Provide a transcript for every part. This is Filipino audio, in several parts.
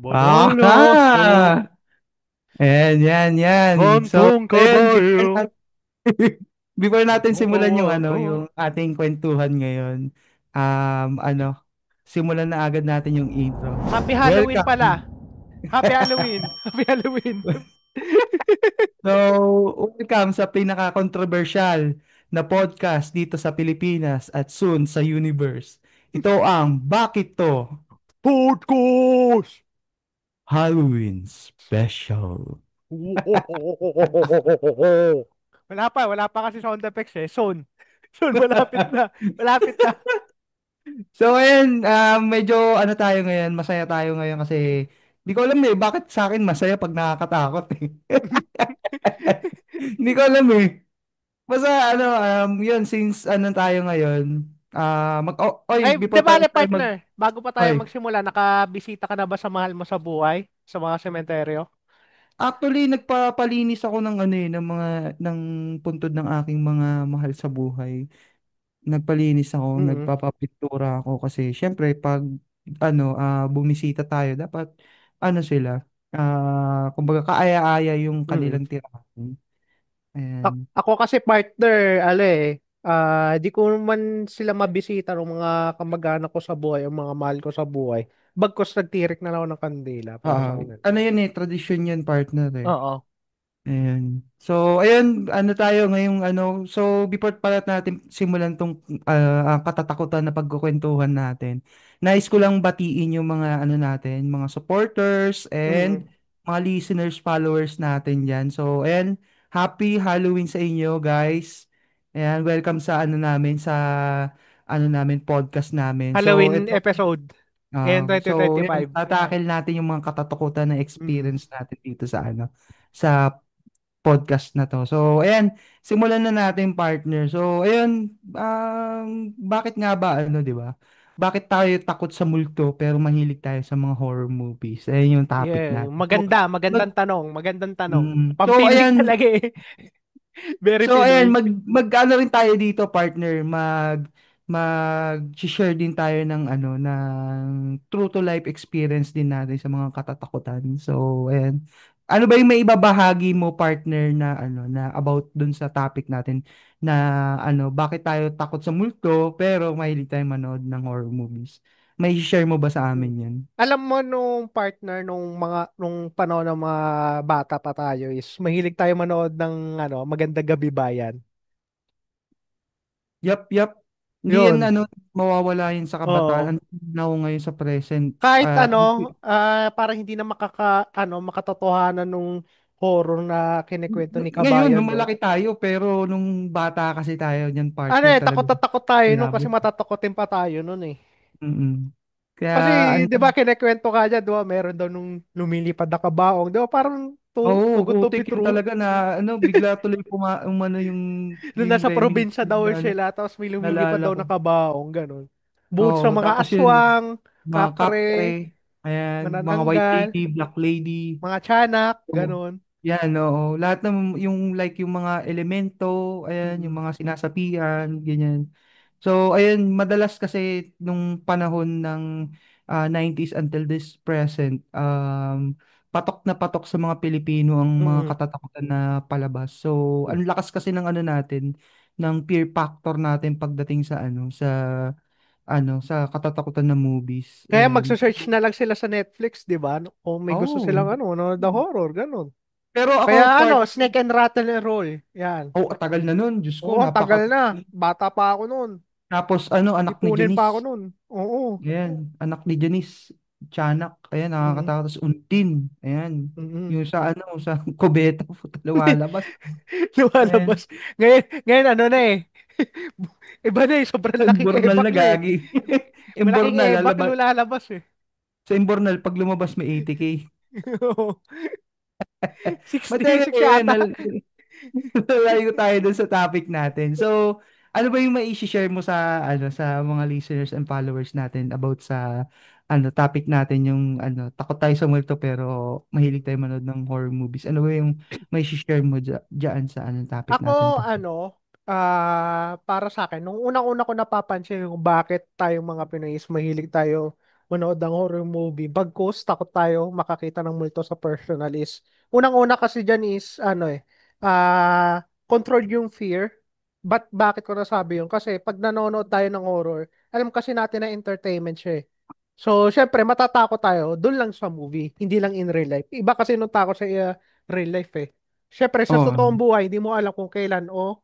Manalo Ah! Ayan, yan, yan. So, kantong ayun, kabayo, before natin simulan yung tumatawa. yung ating kwentuhan ngayon, ano, simulan na agad natin yung intro. Happy Halloween Welcome. pala. Happy Halloween. Happy Halloween. Welcome sa pinaka-controversial na podcast dito sa Pilipinas at soon sa universe. Ito ang Bakit To? Podcast! Halloween Special. Wala pa kasi sound effects eh. Soon. Soon, malapit na. Malapit na. So, ayun, medyo ano tayo ngayon, masaya tayo ngayon kasi hindi ko alam eh, bakit sa akin masaya pag nakakatakot eh. Hindi ko alam eh. Basta ano, yun, since ano tayo ngayon, Ay, di before bale, tayo partner. Bago pa tayo oy, magsimula, nakabisita ka na ba sa mahal mo sa buhay? Sa mga sementeryo? actually, nagpapalinis ako ng ano eh, ng puntod ng aking mga mahal sa buhay. Nagpalinis ako, Mm. nagpapapintura ako kasi syempre pag ano bumisita tayo dapat ano sila kumbaga kaaya-aya yung Mm. kanilang tirahan. Ayan. Ako kasi partner, di ko man sila mabisita ng mga kamag-anak ko sa buhay o mga mahal ko sa buhay. Bagkus nagtirik na lang ako ng kandila para sa kanila. Ano yun eh, tradisyon yun partner eh. Oo. Ayan. So, ayun, ano tayo ngayong ano, so before pala natin simulan tong katatakutan na pagkukwentuhan natin, nais ko lang batiin yung mga ano natin, mga supporters and Mm. mga listeners, followers natin diyan. So, ayan, happy Halloween sa inyo, guys. Ayan, welcome sa ano namin sa ano namin podcast namin. So, Halloween ito episode. Ngayon yan, 2025. tatakil natin yung mga katatakutan na Mm. experience natin dito sa ano, sa podcast na to. So, ayan, simulan na natin partner. So, ayan, bakit nga ba, ano, di ba? Bakit tayo takot sa multo pero mahilig tayo sa mga horror movies? Ayan yung topic Yeah, natin. So, mag, magandang tanong, magandang tanong. so Pampiling ayan, talaga eh. Very So ayan, Pinoy. ano rin tayo dito, partner, mag-share din tayo ng ano ng true to life experience din natin sa mga katatakutan. So ayan. Ano ba yung may ibabahagi mo, partner, na ano na about dun sa topic natin na ano, bakit tayo takot sa multo pero mahilig tayong manood ng horror movies? May share mo ba sa Mm. amin 'yan? Alam mo nung partner nung panahon ng mga bata pa tayo is mahilig tayo manood ng Magandang Gabi Bayan. Yap, yap. Hindi yan Yun. ano mawawala yun sa kabataan. Oo. Ano na ako ngayon sa present? Kahit Ah, parang hindi na makatotohanan nung horror na kinekwento ni Ngayon, Kabayan, nung no? malaki tayo, pero nung bata kasi tayo, niyan partner Takot talaga. na takot tayo nun kasi Inabot. matatakotin pa tayo nun eh. Mm-mm. Kaya, Kasi, ano, di ba, kinekwento ka dyan, di ba, meron daw nung lumilipad na kabaong, di ba, parang too oo, good to be utikin true. talaga na, ano, bigla tuloy umano Nung yung nasa reminiscence probinsya daw na, ano, sila, tapos may lumilipad nalala daw ko. na kabaong, ganun. Bukod sa Oo, mga tapos yun, aswang, mga kapre, kapre, ayan, mga white manananggal, lady, black lady. mga tiyanak, Oo. ganun. Yan, oo. Lahat ng yung like yung mga elemento, ayan, yung Mm. mga sinasapian, ganyan. So, ayun, madalas kasi nung panahon ng 90s until this present, patok na patok sa mga Pilipino ang mga Mm. katatakutan na palabas. So, ang lakas kasi ng ano natin, ng peer factor natin pagdating sa sa katatakutan na movies. Kaya And, magsa-search na lang sila sa Netflix, di ba? Kung may gusto oh, silang the horror, ganun. pero Kaya ako part. Snake and Rattle and Roll, yan. Oh, tagal na nun. Diyos ko, Oo, ang tagal na. napaka-creepy. Bata pa ako noon. Tapos, ano, anak ni Ipunin pa ako Janice. noon. Oo. Ayan, anak ni Janice. Tiyanak. Ayan, Mm. nakakatakot. Tapos, Undin. Ayan. Mm. Yung sa, ano, sa kubeta. Puta, lumalabas. Ayan. Lumalabas. Ngayon na eh. Iba na eh, sobrang laking Imbornal ebak na na eh. gagi. Malaking Imbornal, ebak lulalabas eh. sa Imbornal, pag lumabas may 80K. Oo. 6 days, Mateka, 6 ayan, yata. nalayo tayo dun sa topic natin. So, ano ba yung mai-share mo sa sa mga listeners and followers natin about sa topic natin yung takot tayo sa multo pero mahilig tayo manood ng horror movies. Ano ba yung mai-share mo diyan sa topic natin Ako, to? para sa akin, nung unang-una ko napapansin kung bakit tayong mga Pinoy is mahilig tayo manood ng horror movie. Bagkus, takot tayo makakita ng multo sa personal is, unang-una kasi dyan is, control yung fear. Bakit ko nasabi yun? Kasi pag nanonood tayo ng horror, alam kasi natin na entertainment siya eh. So, syempre, matatakot tayo doon lang sa movie, hindi lang in real life. Iba kasi nung takot sa real life eh. Syempre, sa Oo. totoong buhay, hindi mo alam kung kailan o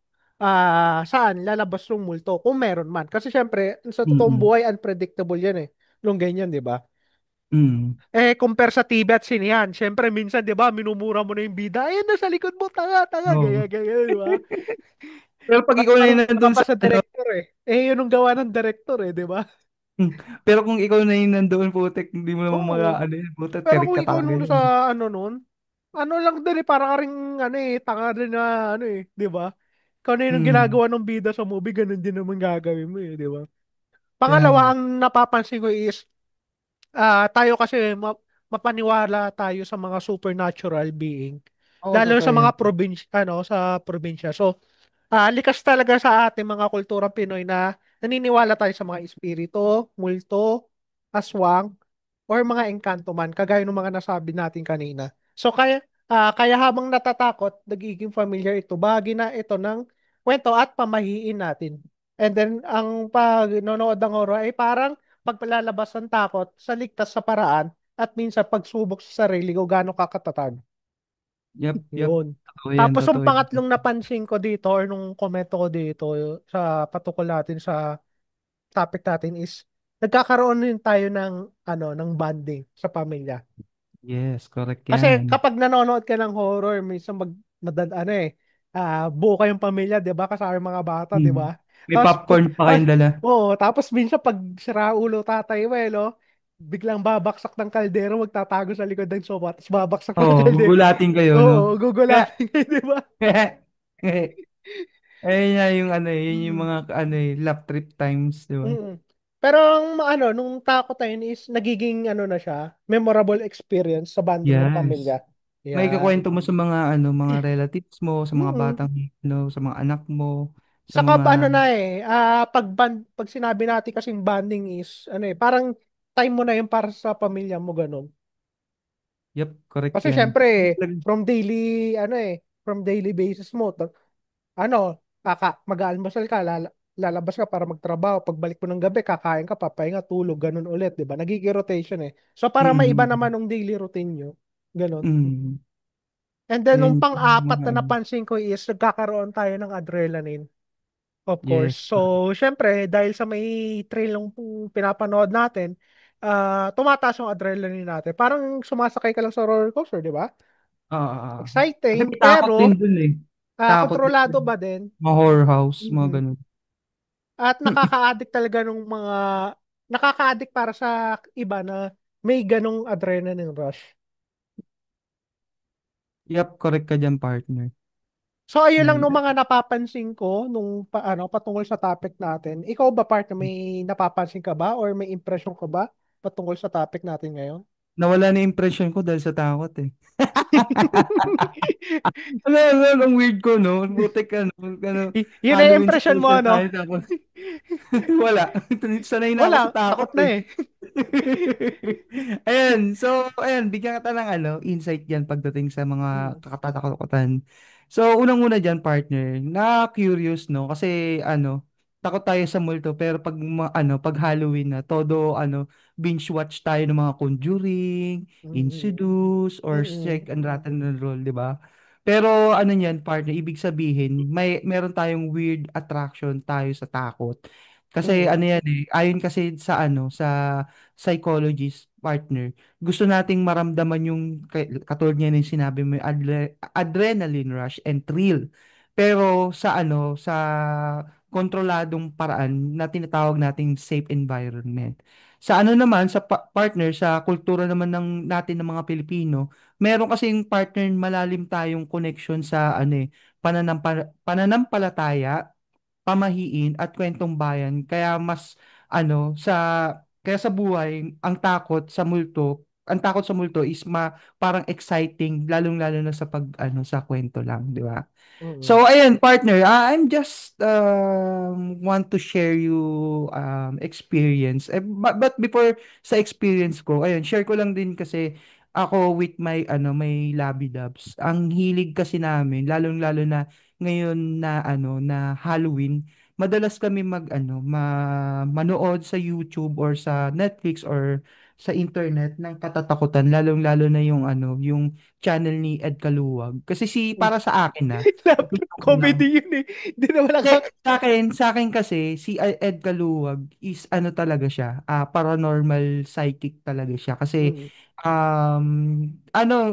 saan lalabas yung multo, kung meron man. Kasi syempre, sa totoong Mm. buhay, unpredictable yan eh. Nung ganyan, di ba? Mm. Compare sa TV at sinihan, syempre, minsan, di ba, minumura mo na yung bida, ayun na sa likod mo, tanga, tanga, Oo. gaya, gaya, di ba? Pero pag ikaw na yung Baka nandun pa sa sa ano, director eh. Yun ang gawa ng director eh, di ba? hmm, pero kung ikaw na yung nandoon, putek, hindi mo naman Oo. ano yun, putek, Pero tirik kung ka ikaw talaga nung yun. sa ano nun, ano lang din eh, para ka ring ano eh, tanga din na ano eh, di ba? Kung ano yung Hmm. ginagawa ng bida sa movie, ganun din naman gagawin mo eh, di ba? Kaya nga. Pangalawa, ang napapansin ko is, tayo kasi mapaniwala tayo sa mga supernatural being. Oo, Lalo totoo sa yan. mga sa probinsya. So, likas talaga sa ating mga kulturang Pinoy na naniniwala tayo sa mga espiritu, multo, aswang, or mga engkanto man, kagaya ng mga nasabi natin kanina. So kaya habang natatakot, nagiging familiar ito, bahagi na ito ng kwento at pamahiin natin. And then ang pag nanonood ng horror ay parang pagpalalabas ng takot sa ligtas sa paraan at minsan pagsubok sa sarili kung gaano kakatatag. Yep, yep. Yun. Totoo yan, Tapos yung totoo yan. pangatlong napansin ko dito or nung komento ko dito sa patukol natin sa topic natin is nagkakaroon din tayo ng ng bonding sa pamilya. Yes, correct Kasi yan. kapag nanonood ka ng horror, minsan buo kayong pamilya, 'di ba? Kasama yung mga bata, 'di Hmm. ba? May Tapos popcorn pa kayong dala. oo, tapos minsan pag sira ulo tatay mo, biglang babaksak ng kaldero, magtatago sa likod ng sofa, tapos babaksak ng Oo, kaldero. gugulatin kayo, no? Oo, Kaya, gugulatin kayo, 'di ba? ayun nga yung ano, yun yung Mm. mga ano lap trip times, di ba? Mm. Pero nung takot na yun is nagiging na siya, memorable experience sa bonding ng Yes. pamilya. May Yan. kakwento mo sa mga ano, mga relatives mo, sa mga Mm. batang sa mga anak mo, sa Saka mga pag sinabi natin kasing bonding is parang time mo na yun para sa pamilya mo ganun. yep, correct Kasi yan. syempre from daily from daily basis mo mag-aalmusal ka, lalabas ka para magtrabaho, pagbalik mo ng gabi kakain ka, papahinga, tulog, ganun ulit, 'di ba? Nagiging rotation eh. So para maiba Mm, naman ng daily routine nyo, ganun. mm, And then ayun nung yung pang-apat mga na ano. napansin ko is nagkakaroon tayo ng adrenaline. Of course. Yes, correct. So, syempre, dahil sa may thrill ng pinapanood natin, tumataas yung adrenaline natin. Parang sumasakay ka lang sa roller coaster, di ba? Kasi Exciting, may takot din pero dun eh. Takot din kontrolado dun. ba din? Mga horror house, mga Mhm. ganun. At nakaka-addict talaga nakaka-addict para sa iba na may ganong adrenaline rush. Yep, correct ka dyan, partner. So, ayun lang Mm. nung mga napapansin ko nung patungkol sa topic natin. Ikaw ba, partner, may napapansin ka ba or may impression ka ba patungkol sa topic natin ngayon? Nawala na yung impression ko dahil sa takot eh. Ang weird ko, no? Butik Yun ang Halloween impression mo, special ano? tayo tapos wala. Sanay na ako Wala, sa takot takot na eh. eh. Ayan, so, ayan, bigyan kita ng insight dyan pagdating sa mga Mm, kakatakutan. So, unang-una dyan, partner, na-curious, no? Kasi, takot tayo sa multo, pero pag Halloween na, binge watch tayo ng mga Conjuring, mm, Insidious, or mm, Sick and Rotten and Roll, di ba? Pero, ano niyan, partner, ibig sabihin, meron tayong weird attraction tayo sa takot. Kasi, mm, yan eh, ayon kasi sa psychologist partner, gusto nating maramdaman yung katulad niya ng sinabi mo, yung adrenaline rush and thrill. Pero sa kontroladong paraan na tinatawag nating safe environment. Sa naman, sa partner, sa kultura naman natin ng mga Pilipino, meron kasing partner malalim tayong connection sa pananampalataya, pamahiin at kwentong bayan. Kaya mas ano sa kaya sa buhay ang takot sa multo ang takot sa multo is parang exciting lalong-lalo na sa pag ano sa kwento lang, di ba? Mm. So, ayun, partner, I'm just want to share you experience. But before sa experience ko, ayun, share ko lang din kasi ako with my my Labby Dubs. Ang hilig kasi namin, lalong-lalo na ngayon na na Halloween, madalas kami manood sa YouTube or sa Netflix or sa internet ng katatakutan, lalong-lalo na yung yung channel ni Ed Kaluwag. Kasi Mm. para sa akin Laptop ko comedy lang. yun eh. Hindi naman Hindi, sa akin kasi si Ed Kaluwag is ano talaga siya, paranormal psychic talaga siya kasi Mm.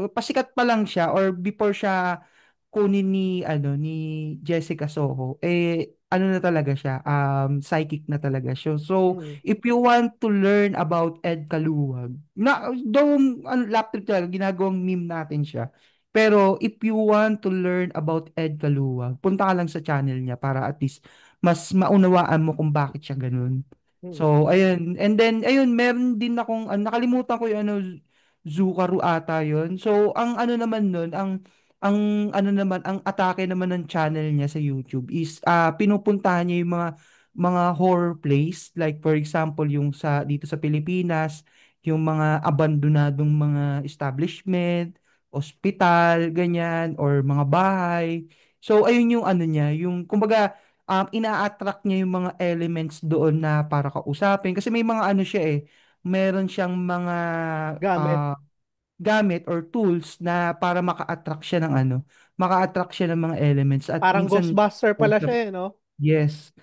pasikat pa lang siya or before siya kunin ni Jessica Soho, ano na talaga siya, psychic na talaga siya. So, Mm. if you want to learn about Ed Kaluwag, na though laptop talaga, ginagawang meme natin siya. Pero if you want to learn about Ed Kaluwag, punta ka lang sa channel niya para at least mas maunawaan mo kung bakit siya ganun. Mm. So, ayun. And then, ayun, meron din akong, nakalimutan ko yung Zukaru ata yun. So, ang ano naman nun, ang atake naman ng channel niya sa YouTube is pinupuntahan niya yung mga horror place, like for example yung dito sa Pilipinas, yung mga abandonadong mga establishment, ospital, ganyan, or mga bahay. So ayun yung ano niya, yung kumbaga ina-attract niya yung mga elements doon na para kausapin kasi may mga ano siya meron siyang mga Gamit. ah, gamit or tools na para maka-attract siya ng mga elements at Parang minsan Ghostbuster pala siya eh, no? yes,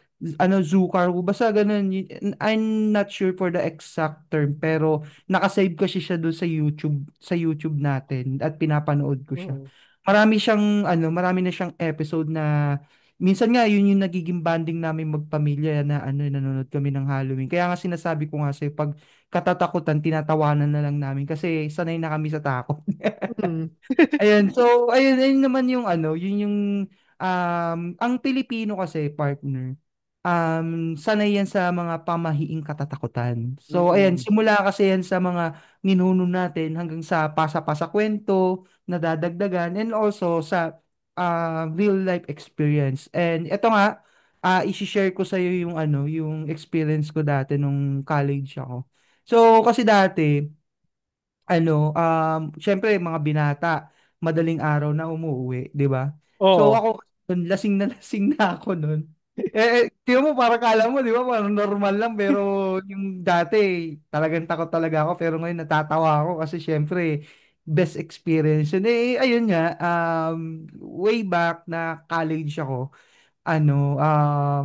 Zukaru, basta ganun. I'm not sure for the exact term pero nakasave kasi siya doon sa YouTube natin at pinapanood ko siya. Mm. Marami na siyang episode na minsan nga yun yung nagiging banding namin magpamilya na nanonood kami ng Halloween. Kaya nga sinasabi ko nga sa'yo, pag katatakutan, tinatawanan na lang namin kasi sanay na kami sa takot. Mm. Ayun, so ayun naman yung yun yung ang Pilipino kasi partner, sanay yan sa mga pamahiing katatakutan. So ayan, Mm. simula kasi yan sa mga ninuno natin hanggang sa pasa-pasa kwento na dadagdagan and also sa real life experience. And ito nga, i-share ko sa iyo yung yung experience ko dati nung college ako. So kasi dati syempre mga binata, madaling araw na umuwi, 'di ba? So Oo. ako, lasing na lasing na ako noon. Tingnan mo parang kala mo, 'di ba, parang normal lang pero yung dati talagang takot talaga ako pero ngayon natatawa ako kasi syempre best experience yun. Ayun nga, way back na college ako,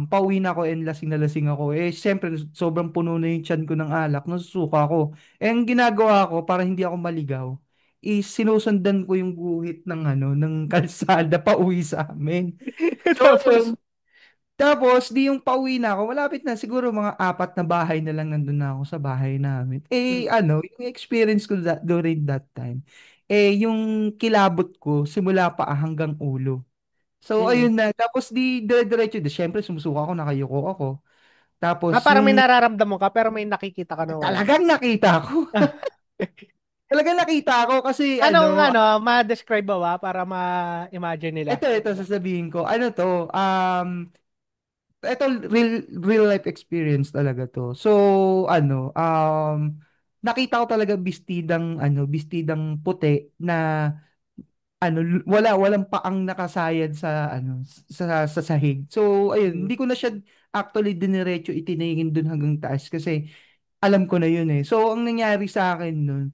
pauwi na ako and lasing na lasing ako. Siyempre, sobrang puno na yung tiyan ko ng alak, nasusuka ako. Ang ginagawa ko para hindi ako maligaw, is sinusundan ko yung guhit ng kalsada pauwi sa amin. So, Tapos, yun. Tapos, di yung pauwi na ako, malapit na, siguro mga 4 na bahay na lang nandun na ako sa bahay namin. mm. Yung experience ko during that time, yung kilabot ko, simula paa hanggang ulo. So, Mm. ayun na. Tapos di dire-diretso. Siyempre, sumusuka ako, nakayuko ako. Tapos, Parang may yung nararamdaman ka pero may nakikita ka na wala. talagang nakita ko. Talagang nakita ko kasi Anong ma-describe mo ba para ma-imagine nila? ito sasabihin ko. Ano to? Ito real life experience talaga to. So, nakita ko talaga bestidang puti na walang paang nakasayad sa sahig. So, ayun, Mm. hindi ko na siya actually diniretso itiningin dun hanggang taas kasi alam ko na yun eh. So, ang nangyari sa akin nun,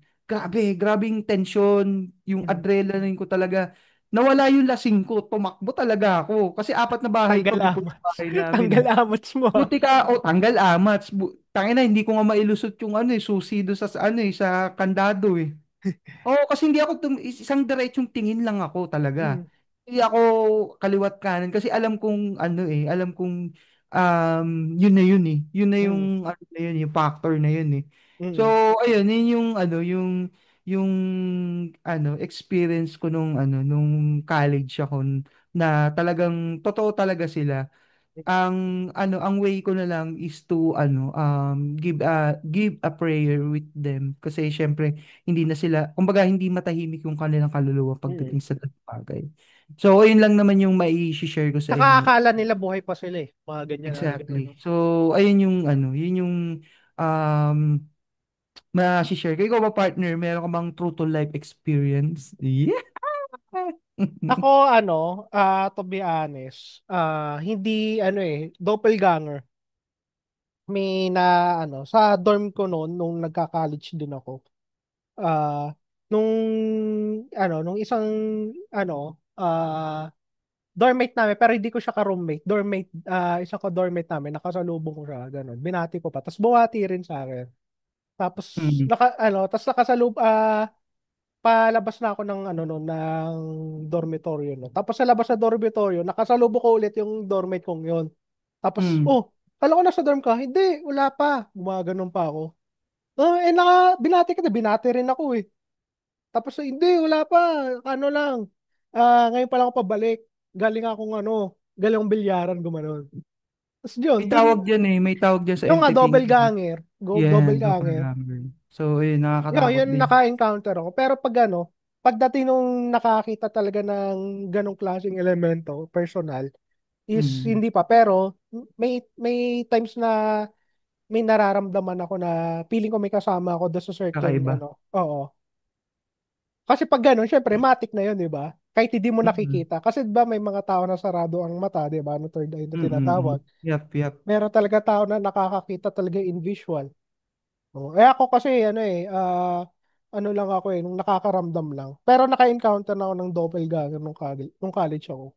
grabing tension, yung Mm. adrenaline ko talaga, nawala yung lasing ko, tumakbo talaga ako. Kasi 4 na bahay Tanggal to before sa amats. bahay namin Tanggal eh. amats mo. Ah. Buti ka, tanggal amats. Tangina, hindi ko nga mailusot yung susi do sa kandado eh. Oo, kasi hindi ako isang diretsong tingin lang ako talaga. Mm. Hindi ako kaliwat kanan kasi alam kong yun na yun eh. Yun na yung Mm. yung factor na yun eh. So, Mm. ayun, yun yung experience ko nung college ako na talagang totoo talaga sila. ang way ko na lang is to give a prayer with them kasi syempre hindi na sila, kumbaga hindi matahimik yung kanilang kaluluwa Mm. pagdating sa ganung bagay. So ayun lang naman yung mai-share ko sa Saka inyo. akala nila buhay pa sila eh. Mga ganyan na Exactly. ano. So ayun yung yun yung um ma-share ko. Ikaw ba partner, meron ka bang true to life experience? Yeah. Ako to be honest, hindi doppelganger. May sa dorm ko noon nung nagka-college din ako. Ah, nung nung isang dormmate namin pero hindi ko siya ka-roommate. Dormmate, isa ko dormmate namin, nakasalubong ko siya, ganun. Binati ko pa. Tapos buwati rin sa akin. Tapos Mm, tapos palabas na ako ng noon ng dormitoryo no. Tapos sa labas sa dormitoryo, nakasalubong ko ulit yung dormmate kong yon. Tapos, mm. oh, kala ko nasa dorm ka. Hindi, wala pa. Gumaganon pa ako. Oh, binati kita, binati rin ako eh. Tapos, hindi, wala pa. Ano lang. Ngayon pa lang ako pabalik. Galing akong bilyaran, gumanon. Tapos yun, May dun, tawag diyan eh, may tawag diyan sa yung nga, MT double ganger. Double yan, ganger. doppelganger. So, ayun, Yun nakakatakot din. naka-encounter ako. Pero pagdating nung nakakita talaga ng ganong klaseng elemento, personal, is Mm, hindi pa. Pero, may times na may nararamdaman ako na feeling ko may kasama ako doon sa certain kakaiba. oo. Kasi pag gano'n, syempre matik na 'yun, 'di ba? Kahit hindi mo Mm, nakikita. Kasi 'di ba may mga tao na sarado ang mata, 'di ba? No third eye na tinatawag. Yep, yep. Meron talaga tao na nakakakita talaga in visual. Oh, eh ako kasi lang ako nung nakakaramdam lang. Pero naka-encounter na ako ng doppelganger nung college ako.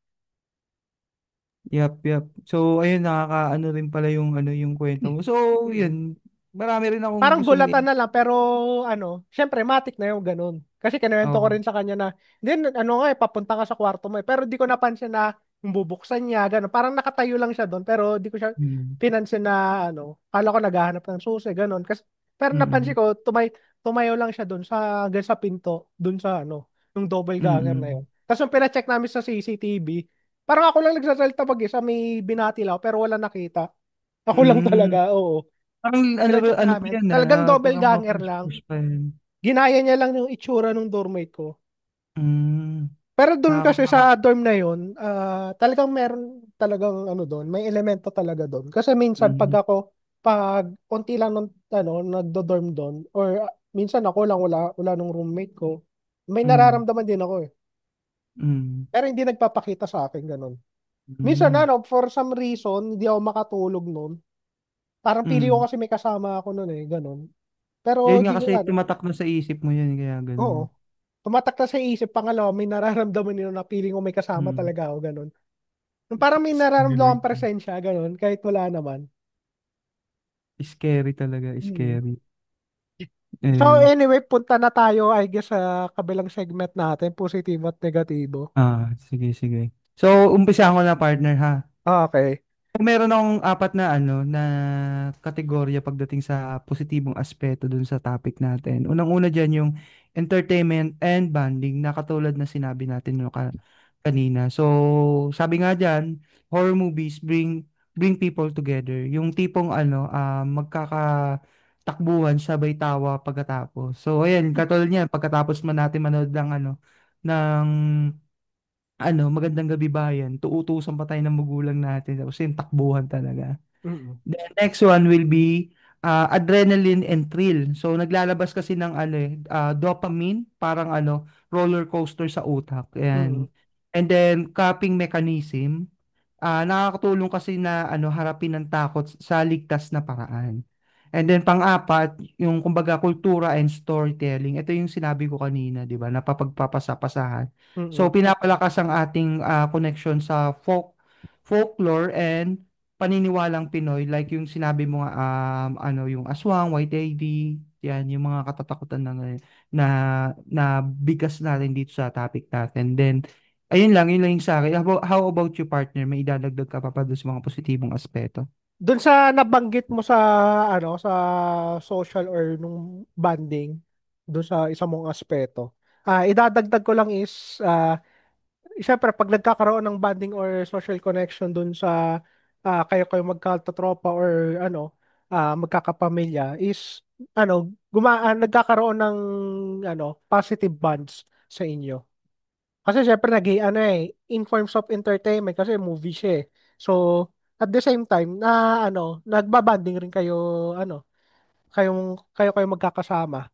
Yep, yep. So, ayun, nakakaano rin pala yung yung kwento mo. So, Mm. yun. Marami rin akong Parang gustong gulatan na lang pero syempre matik na yung ganun. Kasi kinuwento ko oh. rin sa kanya na, hindi, nga papunta ka sa kwarto mo pero di ko napansin na yung bubuksan niya, ganun. Parang nakatayo lang siya doon pero di ko siya Mm, pinansin na kala ko naghahanap ng susi, ganun. Pero napansin mm, ko, tumayo lang siya doon hanggang sa pinto, doon sa yung double ganger na yun. mm, Tapos yung pina-check namin sa CCTV, parang ako lang nagsasalita mag-isa, may binati lang ako, pero wala nakita. Ako lang mm. talaga, oo. Parang Pina-check ano pa namin. yan Talagang double parang ganger ma-push lang. push pa yan. Ginaya niya lang yung itsura ng dormmate ko. Mm, Pero doon kasi nakaka sa dorm na yun, talagang meron talagang doon, may elemento talaga doon. Kasi minsan mm, pag konti lang nung nagdo-dorm doon, or minsan ako lang, wala nung roommate ko, may mm, nararamdaman din ako eh. mm, Pero hindi nagpapakita sa akin ganun. Minsan mm, for some reason, hindi ako makatulog noon. Parang pili ko mm. kasi may kasama ako noon eh, ganun. Pero Yun di nga ko kasi tumatak na sa isip mo yun, kaya oo. ganun. Tumatak na sa isip, pangalawa, may nararamdaman nila na feeling ko may kasama Mm. talaga ako, ganun. Yung parang may nararamdaman Scary. presensya, ganun, kahit wala naman. Scary talaga, Mm. scary. So And, anyway, punta na tayo, I guess, sa kabilang segment natin, positibo at negatibo. sige, sige. So, umpisa ko na partner ha. Okay. Meron akong apat na na kategorya pagdating sa positibong aspeto dun sa topic natin. Unang-una diyan yung entertainment and bonding na katulad na sinabi natin kanina. So, sabi nga diyan, horror movies bring people together. Yung tipong magkakatakbuhan sabay tawa pagkatapos. So, ayan, katulad niyan pagkatapos man natin manood ng ng magandang gabi bayan, tuutusan pa tayo ng magulang natin. Tapos yung takbuhan talaga. Mm-mm. The next one will be adrenaline and thrill. So naglalabas kasi ng dopamine, parang roller coaster sa utak. Mm-mm. Ayan. And then coping mechanism, nakakatulong kasi na harapin ang takot sa ligtas na paraan. And then pang-apat, yung kumbaga kultura and storytelling. Ito yung sinabi ko kanina, 'di ba? Napapagpapasapasahan. So Mm-mm. pinapalakas ang ating connection sa folklore and paniniwalang Pinoy, like yung sinabi mo nga yung aswang, white lady, yan yung mga katatakutan na na bigas natin dito sa topic natin. Then yun lang yung sa akin. How about you partner? May idadagdag ka pa doon sa mga positibong aspeto? Doon sa nabanggit mo sa sa social or nung banding, doon sa isang mong aspeto. Idadagdag ko lang is syempre pag nagkakaroon ng bonding or social connection doon sa kayo magkatotropa or magkakapamilya is nagkakaroon ng positive bonds sa inyo. Kasi syempre in forms of entertainment kasi movie siya eh. So at the same time nagbabanding rin kayo kayo magkakasama.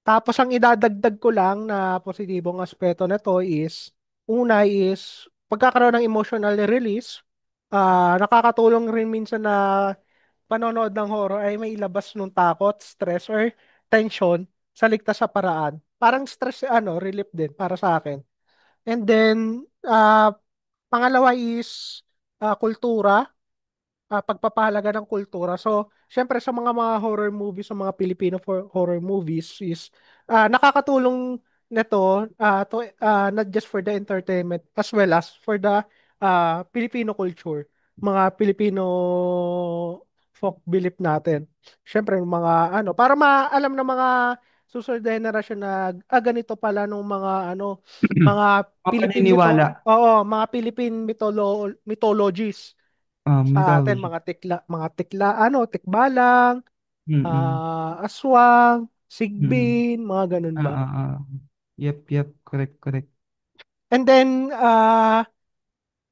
Tapos ang idadagdag ko lang na positibong aspeto nito is una is pagkakaroon ng emotional release. Nakakatulong rin minsan na panonood ng horror ay may ilabas nung takot, stress or tension sa ligtas sa paraan. Parang stress relief din para sa akin. And then pangalawa is kultura, pagpapahalaga ng kultura. So, syempre sa mga horror movies, sa mga Filipino horror movies is nakakatulong nito not just for the entertainment as well as for the Filipino culture, mga Filipino folk belief natin. Syempre mga para maalam ng mga susunod na henerasyon na ganito pala nung mga Philippine Paniniwala. mga Philippine mythologies sa atin Mythology. tikbalang, Mm. aswang, Mm. sigbin, mga ganun ba. Ah. Yep, yep. Correct, correct. And then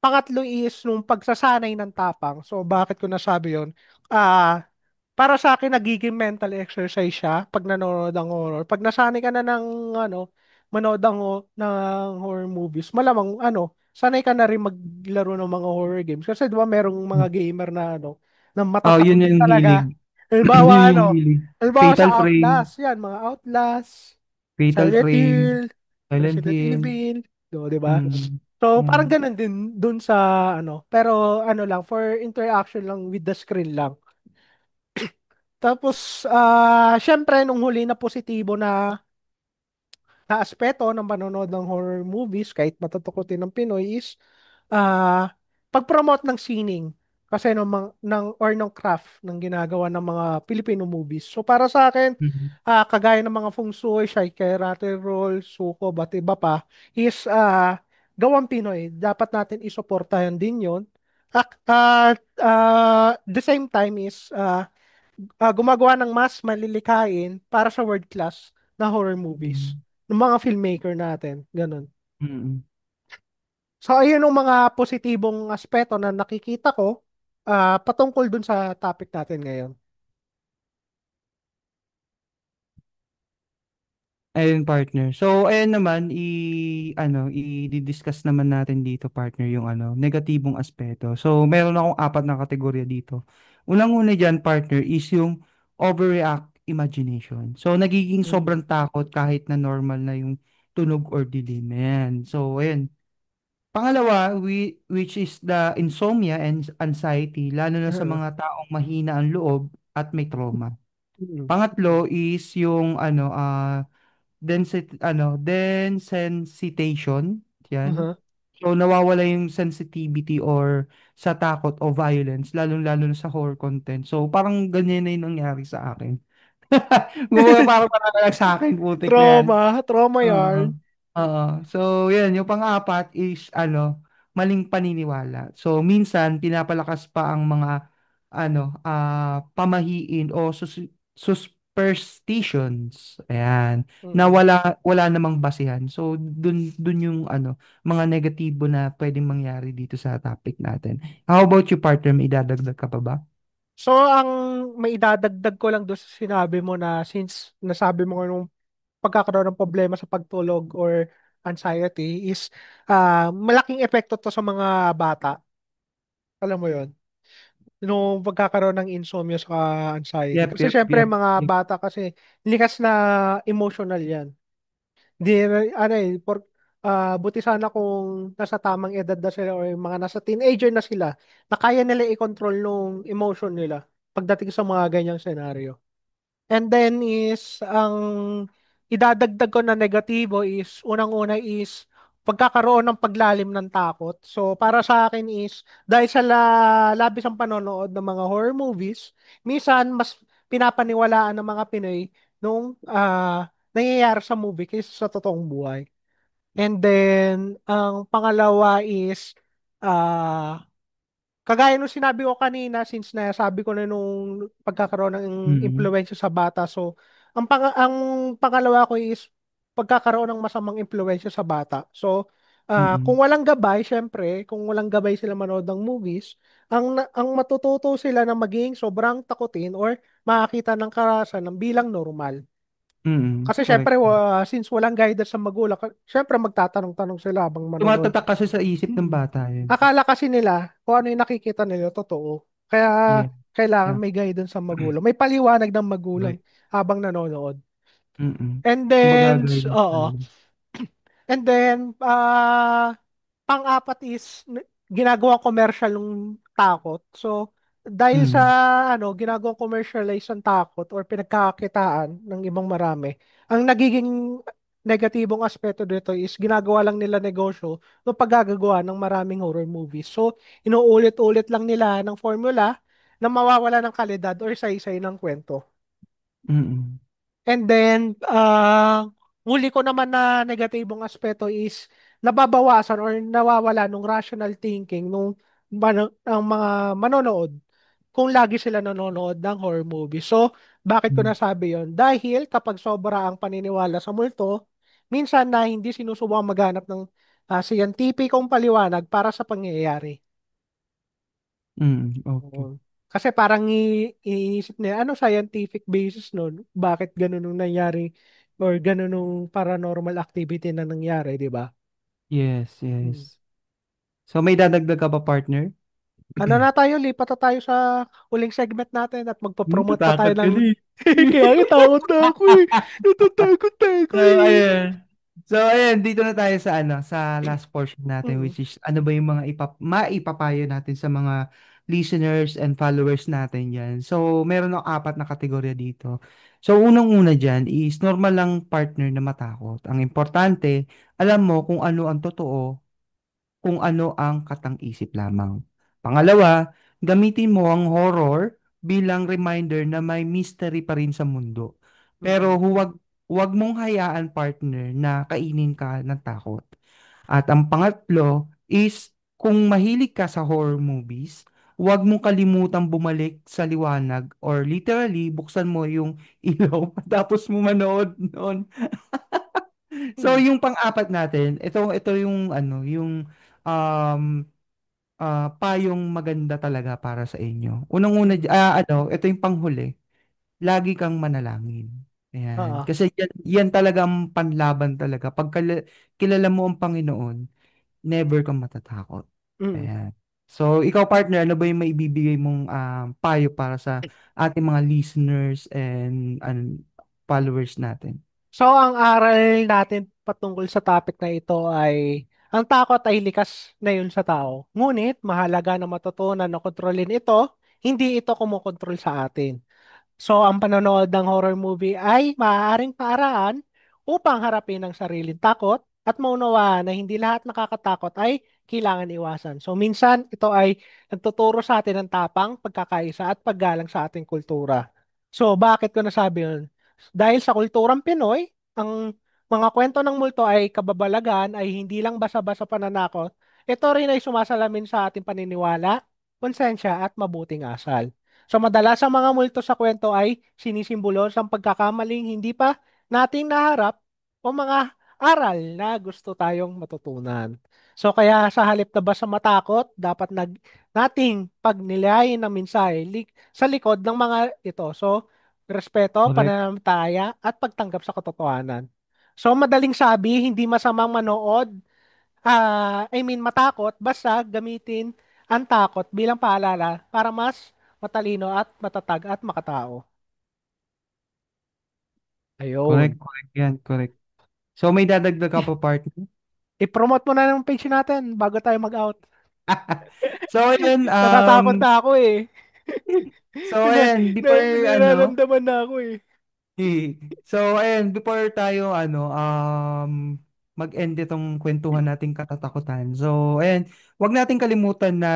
pangatlo is nung pagsasanay ng tapang. So bakit ko nasabi 'yon? Ah, para sa akin nagiging mental exercise siya pag nanonood ng horror. Pag nasanay ka na ng manood ng horror movies, malamang sanay ka na rin maglaro ng mga horror games. Kasi 'di ba merong mga gamer na na Oh, matatakot yun din yung hilig. talaga. Halimbawa Yun yung hilig. halimbawa Fatal sa Frame. Outlast, yan mga Outlast, Fatal Silent Frame. Hill, Silent Resident Hill. Evil, 'di ba? Mm. So, parang Mm. ganun din dun sa pero lang, for interaction lang with the screen lang. Tapos, syempre, nung huli na positibo na aspeto ng panonood ng horror movies, kahit matatakotin ng Pinoy, is pag-promote ng sining kasi ng craft ng ginagawa ng mga Filipino movies. So, para sa akin, Mm. kagaya ng mga Feng Shui, Shikai, Rattle Roll, Suko, bat iba pa, is gawang Pinoy. Dapat natin isuportahan din yon. The same time is gumagawa ng mas malilikain para sa world class na horror movies Mm. ng mga filmmaker natin. Ganun. Mm. So, ayun ang mga positibong aspeto na nakikita ko patungkol dun sa topic natin ngayon. Ayun, partner. So, ayun naman, i-discuss naman natin dito, partner, yung negatibong aspeto. So, meron akong apat na kategorya dito. Unang-una dyan, partner, is yung overreact imagination. So, nagiging Mhm. sobrang takot kahit na normal na yung tunog or dilim. Ayan. So, ayun. Pangalawa, which is the insomnia and anxiety, lalo na sa mga taong mahina ang loob at may trauma. Mhm. Pangatlo is yung desensitization, yan. Mhm. So nawawala yung sensitivity or sa takot o violence, lalong-lalo na sa horror content. So parang ganyan na yung nangyari sa akin. Kumbaga parang pananalag sa akin, putik na yan. Trauma Oo. yarn. Oo. So, yan. Yung pang-apat is, maling paniniwala. So, minsan, pinapalakas pa ang mga, pamahiin o superstitions. Ayan. Na Mhm. wala namang basihan. So, dun yung, mga negatibo na pwedeng mangyari dito sa topic natin. How about you, partner? May idadagdag ka pa ba? So, ang may idadagdag ko lang doon sa sinabi mo na since nasabi mo nung pagkakaroon ng problema sa pagtulog or anxiety is malaking epekto to sa mga bata. Alam mo yon nung pagkakaroon ng insomnia sa anxiety. Yep, Kasi yep, syempre yep. mga Yep. bata kasi likas na emotional yan. Di, buti sana kung nasa tamang edad na sila o yung mga nasa teenager na sila na kaya nila i-control nung emotion nila pagdating sa mga ganyang senaryo. And then is ang idadagdag ko na negatibo is unang-una is pagkakaroon ng paglalim ng takot. So para sa akin is dahil sa labis ang panonood ng mga horror movies, minsan mas pinapaniwalaan ng mga Pinoy nung nangyayari sa movie kaysa sa totoong buhay. And then ang pangalawa is ah kagaya nung sinabi ko kanina, since nasabi ko na nung pagkakaroon ng Mm. impluwensya sa bata. So, ang pangalawa ko is pagkakaroon ng masamang impluwensya sa bata. So, kung Mm. walang gabay, syempre, kung walang gabay sila manood ng movies, ang matututo sila na maging sobrang takutin or makakita ng karahasan ng bilang normal. Mm. Kasi syempre, Correct. since walang guidance sa magulang, syempre magtatanong-tanong sila habang manonood. Tumatatak kasi sa isip ng Mm. bata yun. Akala kasi nila kung ano yung nakikita nila totoo. Kaya Yeah. kailangan Yeah. may guidance sa magulang. May paliwanag ng magulang Correct. habang nanonood. Mm. And Kumbaga then, guidance oo. talaga. And then, pang-apat is ginagawang commercial ng takot. So, dahil sa Mm. ginagawang commercialize ang takot or pinagkakakitaan ng ibang marami, ang nagiging negatibong aspeto dito is ginagawa lang nila negosyo no paggagawa ng maraming horror movies. So, inuulit-ulit lang nila ng formula na mawawala ng kalidad or saysay ng kwento. Mm. And then, huli ko naman na negatibong aspeto is nababawasan or nawawala nung rational thinking nung ang mga manonood kung lagi sila nanonood ng horror movie. So, bakit ko Mm. nasabi yon? Dahil kapag sobra ang paniniwala sa multo, minsan na hindi sinusubukang maghanap ng scientificong paliwanag para sa pangyayari. Mm. Okay. Oo. Kasi parang iniisip nila, ano scientific basis nun? Bakit ganun nung nangyari or ganun nung paranormal activity na nangyari, di ba? Yes, Hmm. yes. So may dadagdag ka pa, partner? Ano na tayo, lipat na tayo sa huling segment natin at magpo-promote pa tayo Tatakot ka ng... din. Kaya nga, takot na ako eh. Natatakot na ako So, eh. ayun. So, ayun, dito na tayo sa ano, sa last portion natin, Mm, which is ano ba yung mga maipapayo natin sa mga listeners and followers natin yan. So, meron ng apat na kategorya dito. So, unang-una dyan is normal lang, partner, na matakot. Ang importante, alam mo kung ano ang totoo, kung ano ang katang-isip lamang. Pangalawa, gamitin mo ang horror bilang reminder na may mystery pa rin sa mundo. Pero mm, huwag mong hayaan, partner, na kainin ka ng takot. At ang pangatlo is kung mahilig ka sa horror movies, huwag mong kalimutang bumalik sa liwanag or literally buksan mo yung ilaw tapos mo manood noon. So mm, yung pang-apat natin, ito yung ano, yung um payong maganda talaga para sa inyo. Unang-una, mm. ito yung panghuli. Lagi kang manalangin. Ayan. Oo. Kasi yan talaga ang panlaban talaga. Pag kilala mo ang Panginoon, never kang matatakot. Mm. Ayan. So, ikaw, partner, ano ba yung maibibigay mong payo para sa ating mga listeners and followers natin? So, ang aral natin patungkol sa topic na ito ay ang takot ay likas na yun sa tao. Ngunit, mahalaga na matutunan na kontrolin ito, hindi ito kumokontrol sa atin. So, ang panonood ng horror movie ay maaaring paraan upang harapin ang sariling takot at maunawaan na hindi lahat nakakatakot ay kailangan iwasan. So, minsan ito ay nagtuturo sa atin ng tapang, pagkakaisa at paggalang sa ating kultura. So, bakit ko nasabi yun? Dahil sa kulturang Pinoy, ang mga kwento ng multo ay kababalagan ay hindi lang basa-basa pananakot. Ito rin ay sumasalamin sa ating paniniwala, konsensya at mabuting asal. So madalas ang mga multo sa kwento ay sinisimbolo sa pagkakamaling hindi pa nating naharap o mga aral na gusto tayong matutunan. So kaya sa halip na basta matakot, dapat nating pagnilayin ng mensahe sa likod ng mga ito. So respeto, Correct. pananampalataya at pagtanggap sa katotohanan. So madaling sabi, hindi masamang manood, matakot, basta gamitin ang takot bilang paalala para mas matalino at matatag at makatao. Correct, Ayun. correct yan, correct. So, may dadagdag ka pa, partner? I-promote mo na ng page natin bago tayo mag-out. So, ayun, Natatakot na ako eh. so, ayan, before, ano, Nararamdaman na ako eh. so, ayan, before tayo, mag-end itong kwentuhan nating katatakutan. So, ayan, wag nating kalimutan na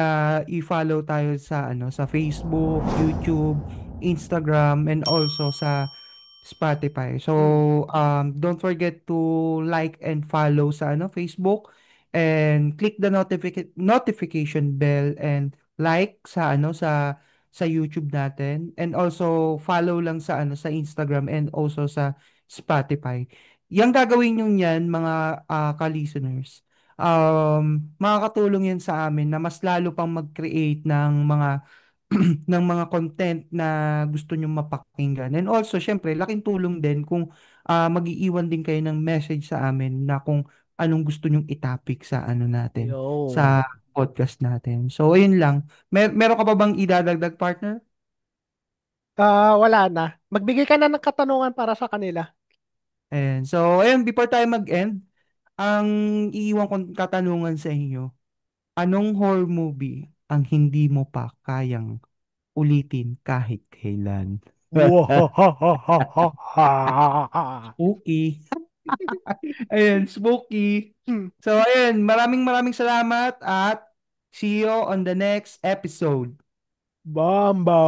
i-follow tayo sa, sa Facebook, YouTube, Instagram, and also sa Spotify. So, Mm. don't forget to like and follow sa, Facebook, and click the notification bell and like sa ano sa YouTube natin, and also follow lang sa ano sa Instagram and also sa Spotify. Yang gagawin niyo yan mga ka-listeners. Makakatulong yan sa amin na mas lalo pang mag-create ng mga ng mga content na gusto nyo mapakinggan. And also, syempre, laking tulong din kung mag-iiwan din kayo ng message sa amin na kung anong gusto nyong itapik sa ano natin, Yun. sa podcast natin. So, ayun lang. Meron ka pa bang idadagdag, partner? Wala na. Magbigay ka na ng katanungan para sa kanila. And so, ayun, before tayo mag-end, ang iiwan kong katanungan sa inyo, anong horror movie ang hindi mo pa kayang ulitin kahit kailan? Wahahahaha. Spooky. Ayun, spooky. Hmm. So, ayun, maraming maraming salamat at see you on the next episode. Bambo.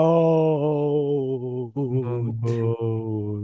Bye-bye.